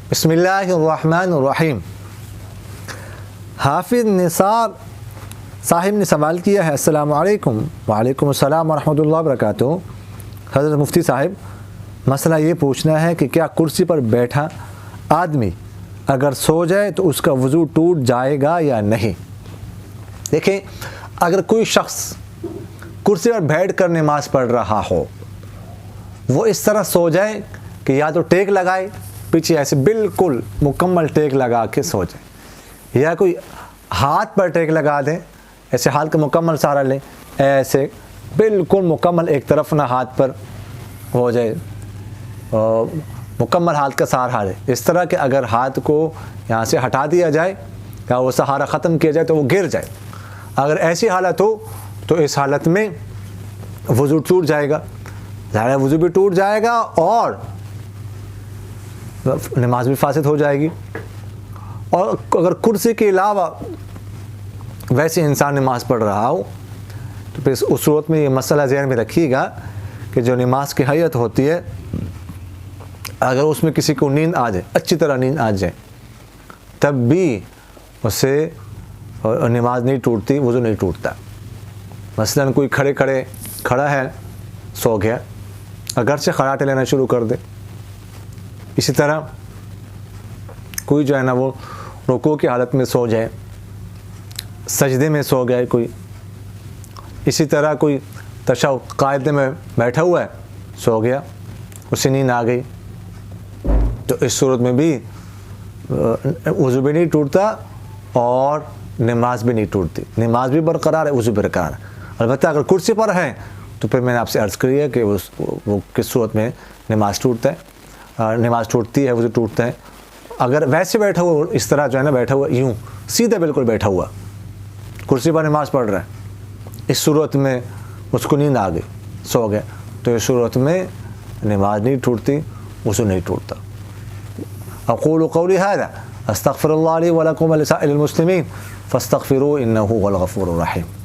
بسم اللہ الرحمن الرحیم۔ حافظ نثار صاحب نے سوال کیا ہے، السلام علیکم۔ وعلیکم السلام ورحمۃ اللہ وبرکاتہ۔ حضرت مفتی صاحب، مسئلہ یہ پوچھنا ہے کہ کیا کرسی پر بیٹھا آدمی اگر سو جائے تو اس کا وضو ٹوٹ جائے گا یا نہیں؟ دیکھیں، اگر کوئی شخص کرسی پر بیٹھ کر نماز پڑھ رہا ہو، وہ اس طرح سو جائے کہ یا تو ٹیک لگائے پیچھے، ایسے بالکل مکمل ٹیک لگا کے سو جائے، یا کوئی ہاتھ پر ٹیک لگا دیں، ایسے ہاتھ کا مکمل سہارا لیں، ایسے بالکل مکمل ایک طرف نہ ہاتھ پر ہو جائے، مکمل ہاتھ کا سہارا لے، اس طرح کہ اگر ہاتھ کو یہاں سے ہٹا دیا جائے یا وہ سہارا ختم کیا جائے تو وہ گر جائے۔ اگر ایسی حالت ہو تو اس حالت میں وضو ٹوٹ جائے گا، ظاہر وضو بھی ٹوٹ جائے گا اور نماز بھی فاسد ہو جائے گی۔ اور اگر کرسی کے علاوہ ویسے انسان نماز پڑھ رہا ہو تو پھر اس صورت میں یہ مسئلہ ذہن میں رکھیے گا کہ جو نماز کی حیت ہوتی ہے، اگر اس میں کسی کو نیند آ جائے، اچھی طرح نیند آ جائے، تب بھی اس سے نماز نہیں ٹوٹتی، وضو نہیں ٹوٹتا۔ مثلاً کوئی کھڑا ہے، سو گیا، اگر سے خراٹے لینا شروع کر دے۔ اسی طرح کوئی جو ہے نا وہ رکوع کی حالت میں سو جائے، سجدے میں سو گئے کوئی، اسی طرح کوئی تشہد قاعدے میں بیٹھا ہوا ہے، سو گیا، اسے نیند آ گئی، تو اس صورت میں بھی وضو بھی نہیں ٹوٹتا اور نماز بھی نہیں ٹوٹتی، نماز بھی برقرار ہے، وضو برقرار ہے۔ البتہ اگر کرسی پر ہے تو پھر میں نے آپ سے عرض کری ہے کہ وہ کس صورت میں نماز ٹوٹتا ہے، نماز ٹوٹتی ہے، وضو ٹوٹتا ہے۔ اگر ویسے بیٹھا ہوا، اس طرح جو ہے نا بیٹھا ہوا، یوں سیدھا بالکل بیٹھا ہوا، کرسی پر نماز پڑھ رہا ہے، اس صورت میں اس کو نیند آ گئی، سو گیا، تو اس صورت میں نماز نہیں ٹوٹتی، وضو نہیں ٹوٹتا۔ اقول قولی ھذا استغفر اللہ لی ولکم ولسائر المسلمین فاستغفروہ انہ هو الغفور الرحیم۔